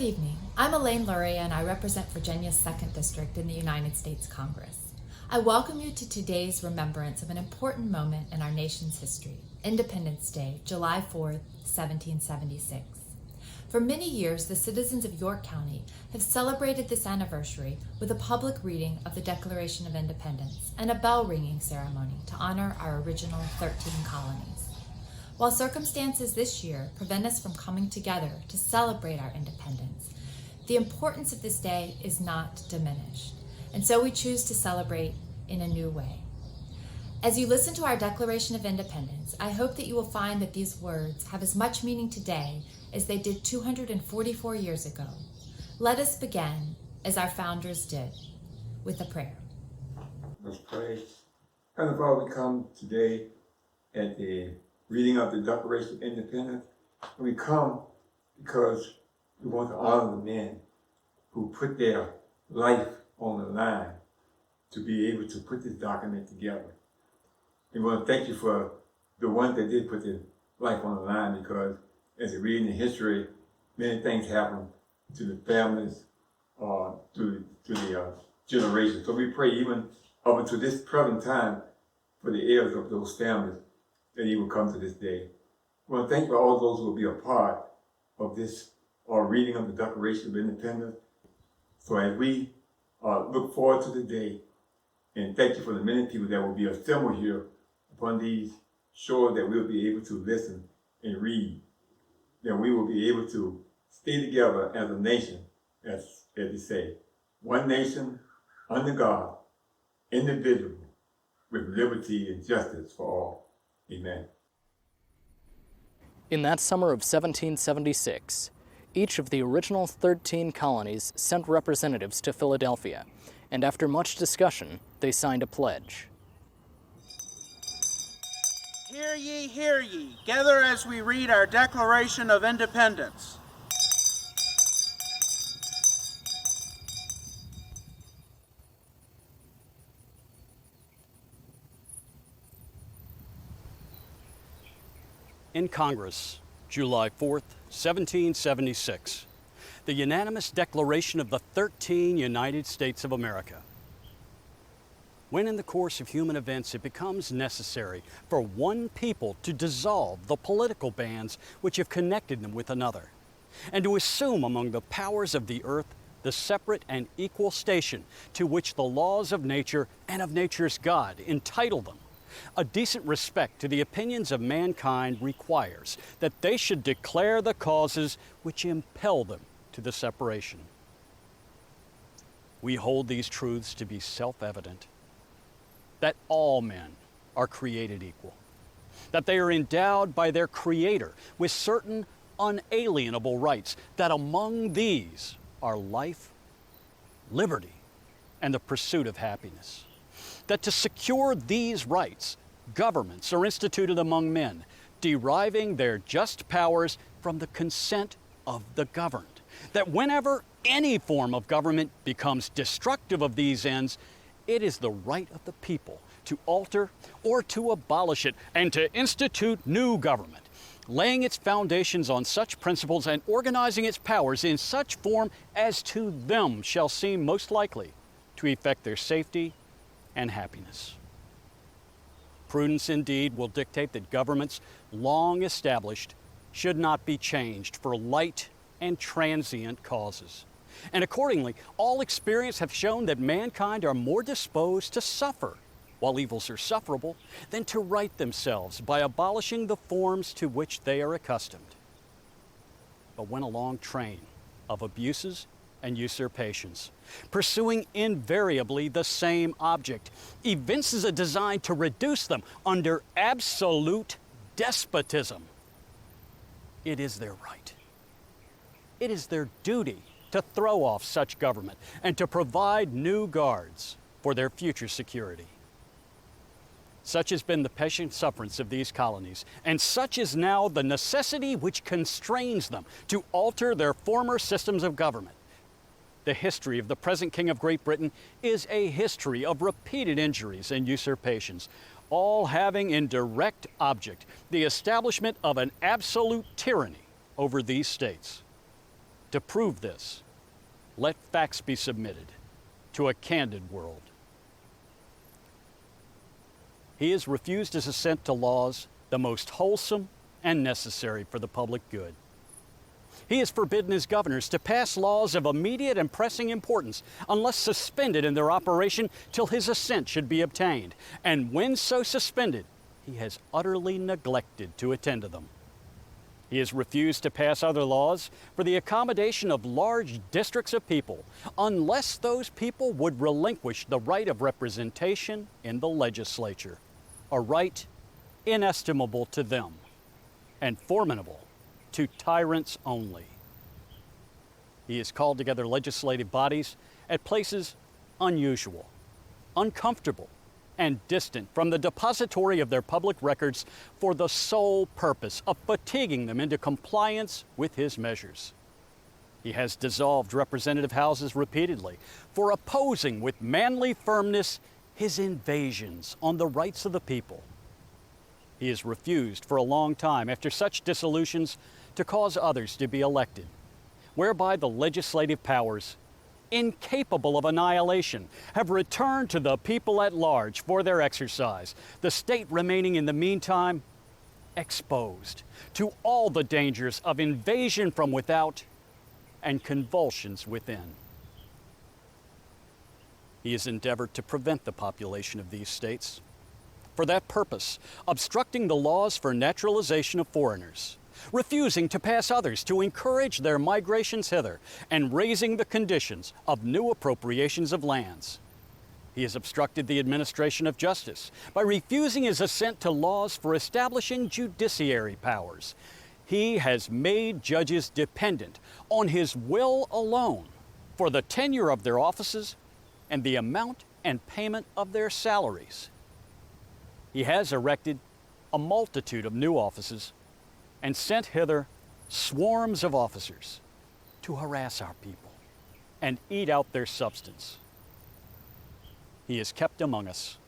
Good evening. I'm Elaine Luria and I represent Virginia's 2nd District in the United States Congress. I welcome you to today's remembrance of an important moment in our nation's history, Independence Day, July 4th, 1776. For many years, the citizens of York County have celebrated this anniversary with a public reading of the Declaration of Independence and a bell ringing ceremony to honor our original 13 colonies. While circumstances this year prevent us from coming together to celebrate our independence, the importance of this day is not diminished, and so we choose to celebrate in a new way. As you listen to our Declaration of Independence, I hope that you will find that these words have as much meaning today as they did 244 years ago. Let us begin, as our founders did, with a prayer. Let's pray. Heavenly Father, we come today at the reading of the Declaration of Independence. And we come because we want to honor the men who put their life on the line to be able to put this document together. We want to thank you for the ones that did put their life on the line, because as we read in the history, many things happen to the families, to the generations. So we pray even up until this present time for the heirs of those families that he will come to this day. We want to thank you for all those who will be a part of this reading of the Declaration of Independence. So as we look forward to the day, and thank you for the many people that will be assembled here upon these shores, that we'll be able to listen and read, that we will be able to stay together as a nation, as they say, one nation under God, indivisible, with liberty and justice for all. Amen. In that summer of 1776, each of the original 13 colonies sent representatives to Philadelphia, and after much discussion, they signed a pledge. Hear ye, gather as we read our Declaration of Independence. In Congress, July 4th, 1776, the unanimous declaration of the 13 United States of America. When in the course of human events it becomes necessary for one people to dissolve the political bands which have connected them with another, and to assume among the powers of the earth the separate and equal station to which the laws of nature and of nature's God entitle them, a decent respect to the opinions of mankind requires that they should declare the causes which impel them to the separation. We hold these truths to be self-evident: that all men are created equal, that they are endowed by their Creator with certain unalienable rights, that among these are life, liberty, and the pursuit of happiness. That to secure these rights, governments are instituted among men, deriving their just powers from the consent of the governed. That whenever any form of government becomes destructive of these ends, it is the right of the people to alter or to abolish it, and to institute new government, laying its foundations on such principles and organizing its powers in such form as to them shall seem most likely to effect their safety and happiness. Prudence indeed will dictate that governments long established should not be changed for light and transient causes. And accordingly, all experience hath shown that mankind are more disposed to suffer, while evils are sufferable, than to right themselves by abolishing the forms to which they are accustomed. But when a long train of abuses and usurpations, pursuing invariably the same object, evinces a design to reduce them under absolute despotism, it is their right, it is their duty to throw off such government and to provide new guards for their future security. Such has been the patient sufferance of these colonies, and such is now the necessity which constrains them to alter their former systems of government. The history of the present King of Great Britain is a history of repeated injuries and usurpations, all having in direct object the establishment of an absolute tyranny over these states. To prove this, let facts be submitted to a candid world. He has refused his assent to laws the most wholesome and necessary for the public good. He has forbidden his governors to pass laws of immediate and pressing importance unless suspended in their operation till his assent should be obtained. And when so suspended, he has utterly neglected to attend to them. He has refused to pass other laws for the accommodation of large districts of people unless those people would relinquish the right of representation in the legislature, a right inestimable to them and formidable to tyrants only. He has called together legislative bodies at places unusual, uncomfortable, and distant from the depository of their public records for the sole purpose of fatiguing them into compliance with his measures. He has dissolved representative houses repeatedly for opposing with manly firmness his invasions on the rights of the people. He has refused for a long time, after such dissolutions, to cause others to be elected, whereby the legislative powers, incapable of annihilation, have returned to the people at large for their exercise, the state remaining in the meantime exposed to all the dangers of invasion from without and convulsions within. He has endeavored to prevent the population of these states, for that purpose, obstructing the laws for naturalization of foreigners, refusing to pass others to encourage their migrations hither, and raising the conditions of new appropriations of lands. He has obstructed the administration of justice by refusing his assent to laws for establishing judiciary powers. He has made judges dependent on his will alone for the tenure of their offices and the amount and payment of their salaries. He has erected a multitude of new offices and sent hither swarms of officers to harass our people and eat out their substance. He has kept among us,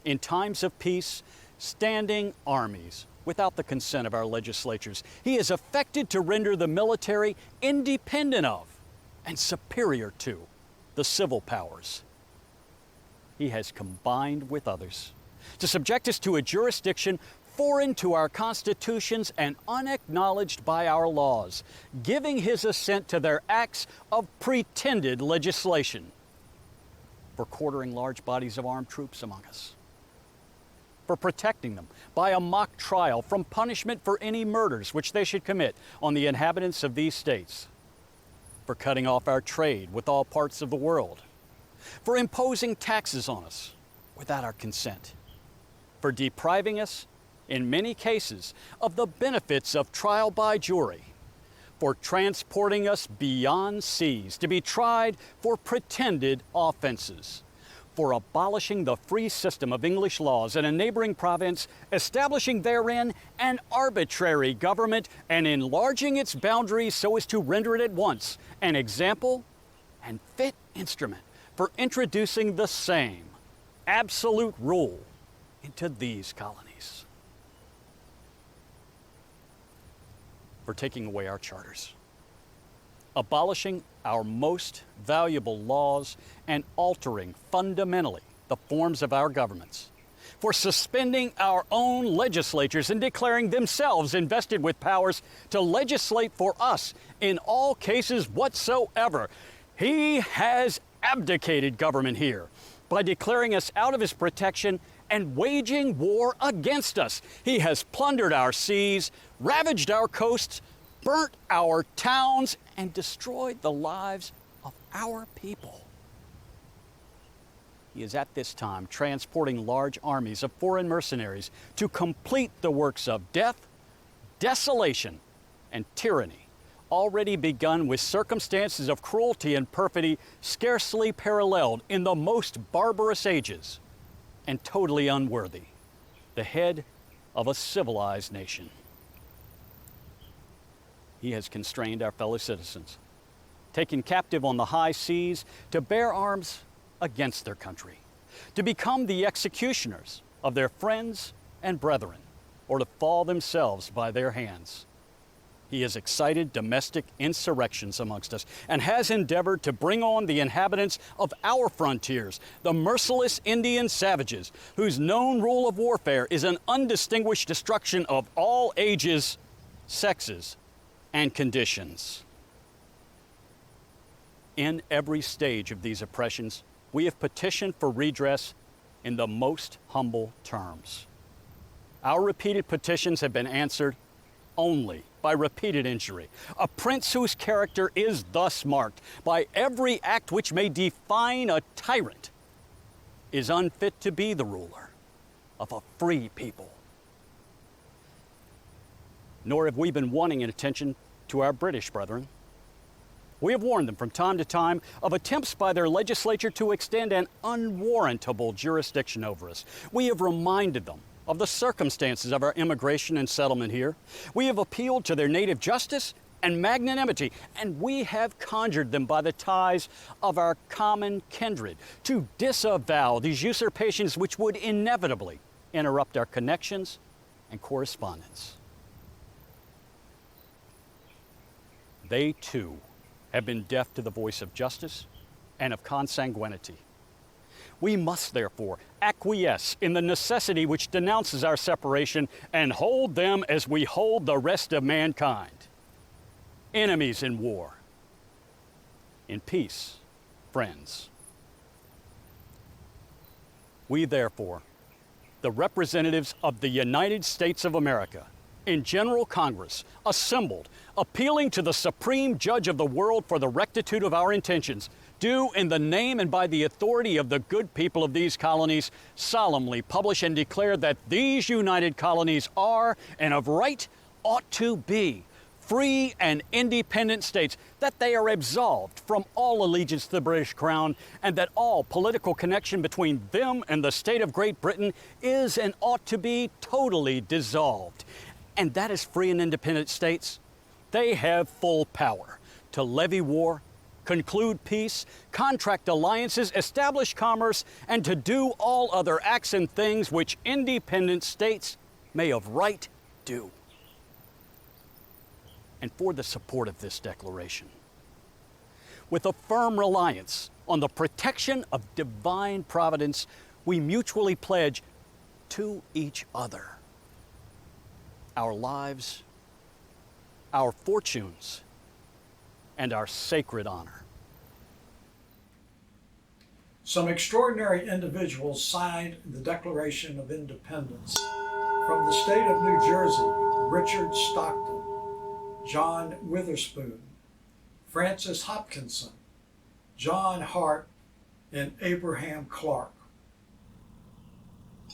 in times of peace, standing armies without the consent of our legislatures. He has affected to render the military independent of and superior to the civil powers. He has combined with others to subject us to a jurisdiction foreign to our constitutions and unacknowledged by our laws, giving his assent to their acts of pretended legislation, for quartering large bodies of armed troops among us, for protecting them by a mock trial from punishment for any murders which they should commit on the inhabitants of these states, for cutting off our trade with all parts of the world, for imposing taxes on us without our consent, for depriving us, in many cases, of the benefits of trial by jury, for transporting us beyond seas to be tried for pretended offenses, for abolishing the free system of English laws in a neighboring province, establishing therein an arbitrary government, and enlarging its boundaries so as to render it at once an example and fit instrument for introducing the same absolute rule into these colonies, for taking away our charters, abolishing our most valuable laws, and altering fundamentally the forms of our governments, for suspending our own legislatures and declaring themselves invested with powers to legislate for us in all cases whatsoever. He has abdicated government here by declaring us out of his protection and waging war against us. He has plundered our seas, ravaged our coasts, burnt our towns, and destroyed the lives of our people. He is at this time transporting large armies of foreign mercenaries to complete the works of death, desolation, and tyranny, already begun with circumstances of cruelty and perfidy scarcely paralleled in the most barbarous ages, and totally unworthy the head of a civilized nation. He has constrained our fellow citizens, taken captive on the high seas, to bear arms against their country, to become the executioners of their friends and brethren, or to fall themselves by their hands. he has excited domestic insurrections amongst us and has endeavored to bring on the inhabitants of our frontiers, the merciless Indian savages, whose known rule of warfare is an undistinguished destruction of all ages, sexes, and conditions. In every stage of these oppressions, we have petitioned for redress in the most humble terms. Our repeated petitions have been answered only by repeated injury. A prince whose character is thus marked by every act which may define a tyrant is unfit to be the ruler of a free people. Nor have we been wanting in attention to our British brethren. We have warned them from time to time of attempts by their legislature to extend an unwarrantable jurisdiction over us. We have reminded them of the circumstances of our immigration and settlement here. We have appealed to their native justice and magnanimity, and we have conjured them by the ties of our common kindred to disavow these usurpations which would inevitably interrupt our connections and correspondence. They too have been deaf to the voice of justice and of consanguinity. We must therefore acquiesce in the necessity which denounces our separation and hold them as we hold the rest of mankind. Enemies in war, in peace, friends. We therefore, the representatives of the United States of America, in General Congress, assembled, appealing to the Supreme Judge of the world for the rectitude of our intentions, do, in the name and by the authority of the good people of these colonies, solemnly publish and declare that these united colonies are, and of right ought to be, free and independent states, that they are absolved from all allegiance to the British Crown, and that all political connection between them and the state of Great Britain is and ought to be totally dissolved. And that as free and independent states, they have full power to levy war, conclude peace, contract alliances, establish commerce, and to do all other acts and things which independent states may of right do. And for the support of this declaration, with a firm reliance on the protection of divine providence, we mutually pledge to each other our lives, our fortunes, and our sacred honor. Some extraordinary individuals signed the Declaration of Independence. From the state of New Jersey, Richard Stockton, John Witherspoon, Francis Hopkinson, John Hart, and Abraham Clark.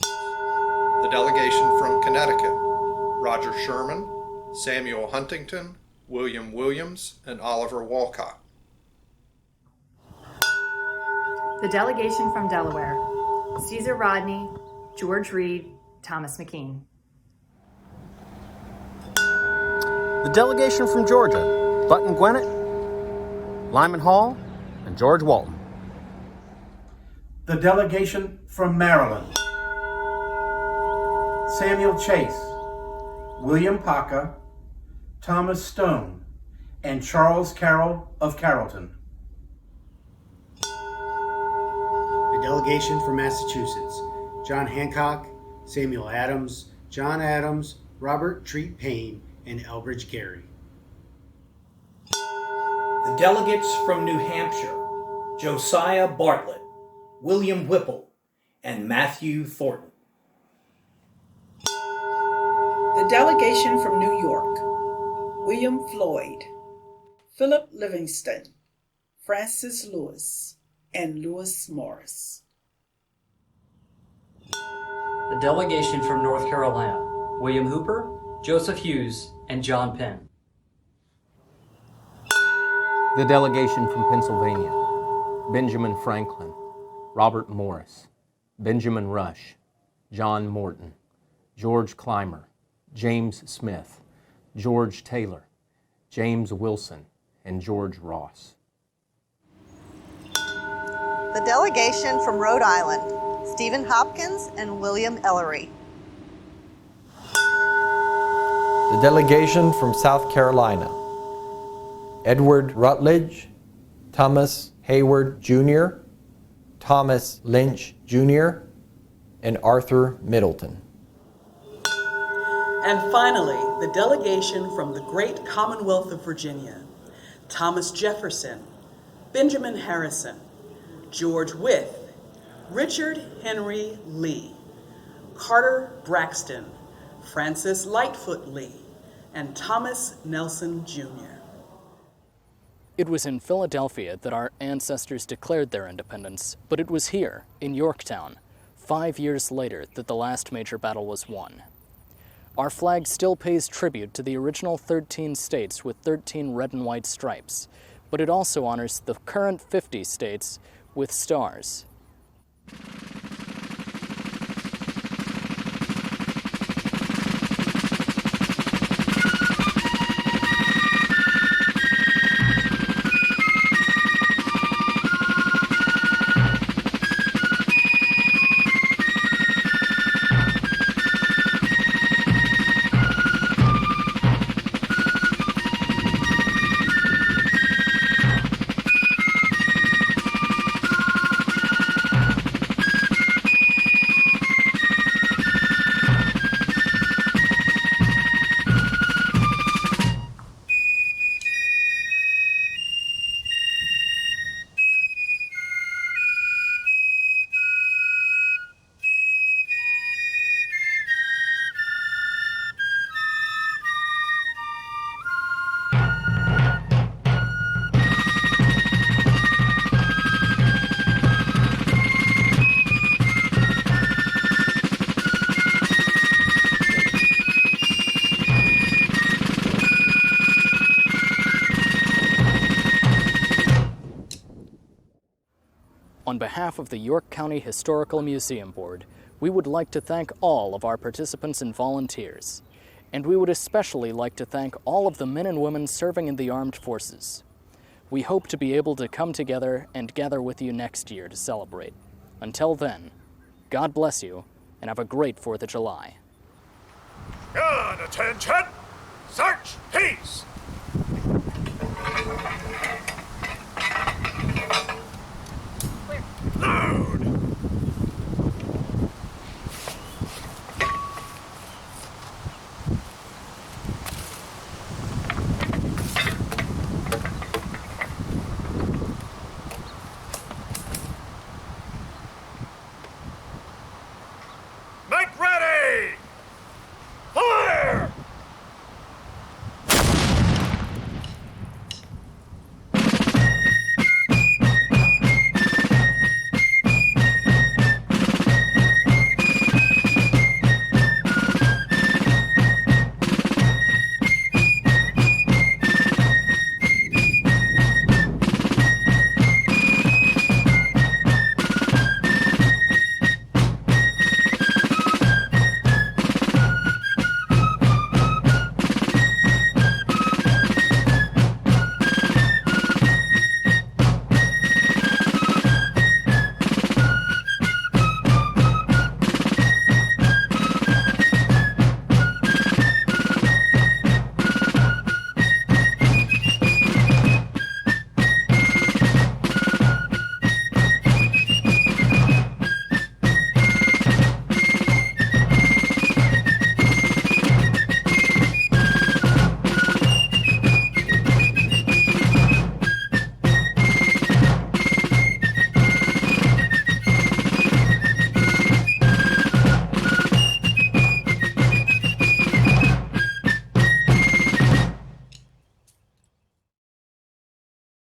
The delegation from Connecticut, Roger Sherman, Samuel Huntington, William Williams, and Oliver Wolcott. The delegation from Delaware, Caesar Rodney, George Reed, Thomas McKean. The delegation from Georgia, Button Gwinnett, Lyman Hall, and George Walton. The delegation from Maryland, Samuel Chase, William Paca, Thomas Stone, and Charles Carroll of Carrollton. The delegation from Massachusetts, John Hancock, Samuel Adams, John Adams, Robert Treat Payne, and Elbridge Gerry. The delegates from New Hampshire, Josiah Bartlett, William Whipple, and Matthew Thornton. The delegation from New York, William Floyd, Philip Livingston, Francis Lewis, and Lewis Morris. The delegation from North Carolina, William Hooper, Joseph Hughes, and John Penn. The delegation from Pennsylvania, Benjamin Franklin, Robert Morris, Benjamin Rush, John Morton, George Clymer, James Smith, George Taylor, James Wilson, and George Ross. The delegation from Rhode Island, Stephen Hopkins and William Ellery. The The delegation from South Carolina: Edward Rutledge, Thomas Hayward Jr., Thomas Lynch Jr., and Arthur Middleton. And finally, the delegation from the great Commonwealth of Virginia: Thomas Jefferson, Benjamin Harrison, George Wythe, Richard Henry Lee, Carter Braxton, Francis Lightfoot Lee, and Thomas Nelson Jr. It was in Philadelphia that our ancestors declared their independence, but it was here, in Yorktown, 5 years later, that the last major battle was won. Our flag still pays tribute to the original 13 states with 13 red and white stripes, but it also honors the current 50 states with stars. On behalf of the York County Historical Museum Board, we would like to thank all of our participants and volunteers, and we would especially like to thank all of the men and women serving in the armed forces. We hope to be able to come together and gather with you next year to celebrate. Until then, God bless you, and have a great 4th of July. Good attention! Search, peace! Load!